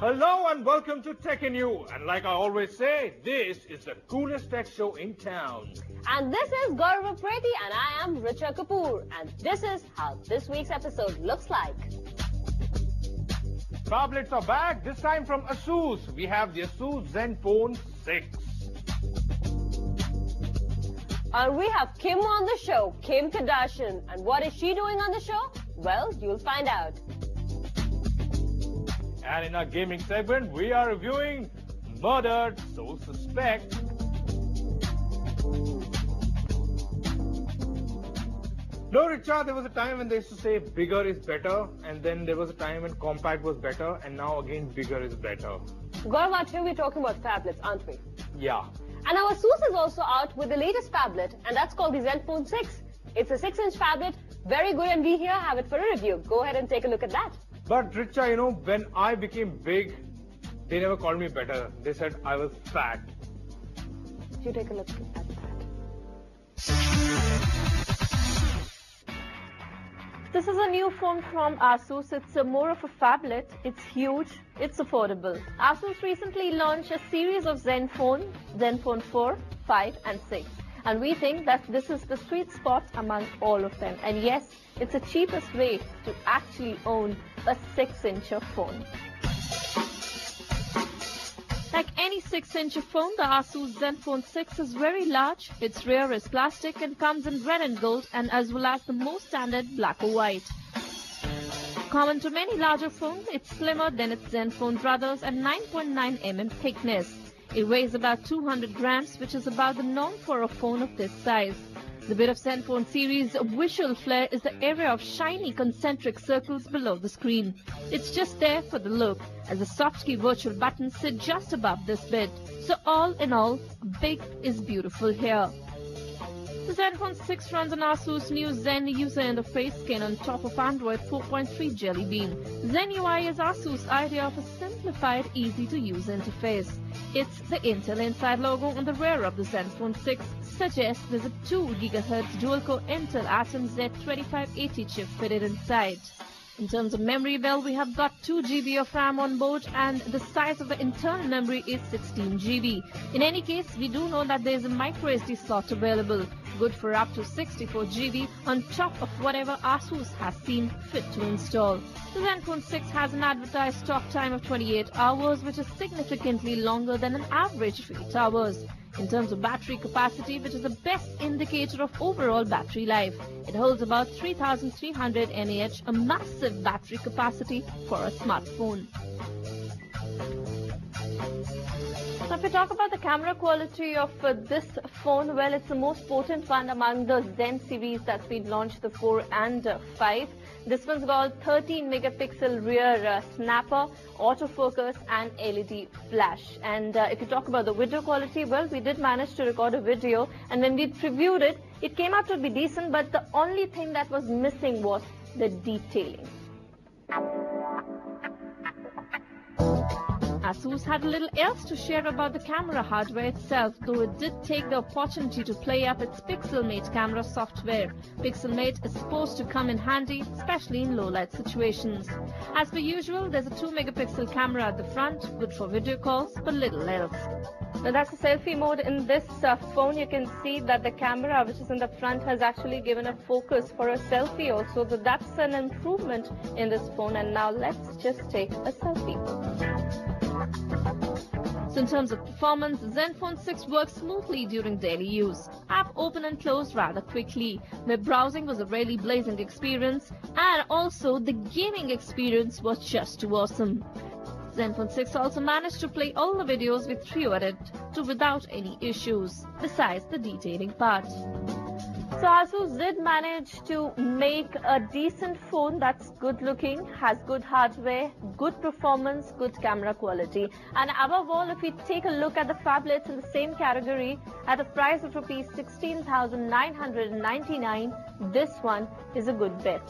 Hello and welcome to Tech and You. And like I always say, this is the coolest tech show in town. And this is Gaurav Preti and I am Richa Kapoor. And this is how this week's episode looks like. Phablets are back, this time from ASUS. We have the ASUS Zenfone 6. And we have Kim on the show, Kim Kardashian. And what is she doing on the show? Well, you'll find out. And in our gaming segment, we are reviewing Murdered So Suspect. No, Richa, there was a time when they used to say bigger is better, and then there was a time when compact was better, and now again bigger is better. Gaurav, here we're talking about phablets, aren't we? Yeah. And our ASUS is also out with the latest phablet, and that's called the Zenfone 6. It's a 6-inch phablet, very good, and we here have it for a review. Go ahead and take a look at that. But Richa, you know, when I became big, they never called me better. They said I was fat. You take a look at that. This is a new phone from ASUS. It's more of a phablet. It's huge. It's affordable. ASUS recently launched a series of Zenfone 4, 5 and 6. And we think that this is the sweet spot among all of them. And yes, it's the cheapest way to actually own a 6-inch phone. Like any 6-inch phone, the ASUS Zenfone 6 is very large. Its rear is plastic and comes in red and gold, and as well as the most standard black or white. Common to many larger phones, it's slimmer than its Zenfone brothers and 9.9 mm thickness. It weighs about 200 grams, which is about the norm for a phone of this size. The bit of Zenfone series visual flair is the area of shiny concentric circles below the screen. It's just there for the look, as the soft key virtual buttons sit just above this bit. So all in all, big is beautiful here. The Zenfone 6 runs on ASUS new Zen user interface skin on top of Android 4.3 Jelly Bean. Zen UI is ASUS' idea of a simplified, easy-to-use interface. It's the Intel Inside logo on the rear of the Zenfone 6 suggests there's a 2 GHz dual-core Intel Atom Z2580 chip fitted inside. In terms of memory, well, we have got 2 GB of RAM on board and the size of the internal memory is 16 GB. In any case, we do know that there is a microSD slot available, good for up to 64 GB on top of whatever ASUS has seen fit to install. The Zenfone 6 has an advertised talk time of 28 hours, which is significantly longer than an average of 8 hours. In terms of battery capacity, which is the best indicator of overall battery life, it holds about 3300 mAh, a massive battery capacity for a smartphone. Now, if we talk about the camera quality of this phone, well, it's the most potent one among the Zen series that's been launched, the 4 and 5. This one's got 13 megapixel rear snapper, autofocus and LED flash. And if you talk about the video quality, well, we did manage to record a video, and when we previewed it, it came out to be decent, but the only thing that was missing was the detailing. ASUS had a little else to share about the camera hardware itself, though it did take the opportunity to play up its Pixelmate camera software. Pixelmate is supposed to come in handy, especially in low-light situations. As per usual, there's a 2 megapixel camera at the front, good for video calls, but little else. Now that's the selfie mode in this phone. You can see that the camera, which is in the front, has actually given a focus for a selfie also. So that's an improvement in this phone. And now let's just take a selfie. So in terms of performance, Zenfone 6 works smoothly during daily use. App open and close rather quickly. Web browsing was a really blazing experience, and also the gaming experience was just too awesome. Zenfone 6 also managed to play all the videos with FreeODit without any issues, besides the detailing part. So ASUS did manage to make a decent phone that's good looking, has good hardware, good performance, good camera quality. And above all, if we take a look at the phablets in the same category at a price of Rs 16,999, this one is a good bet.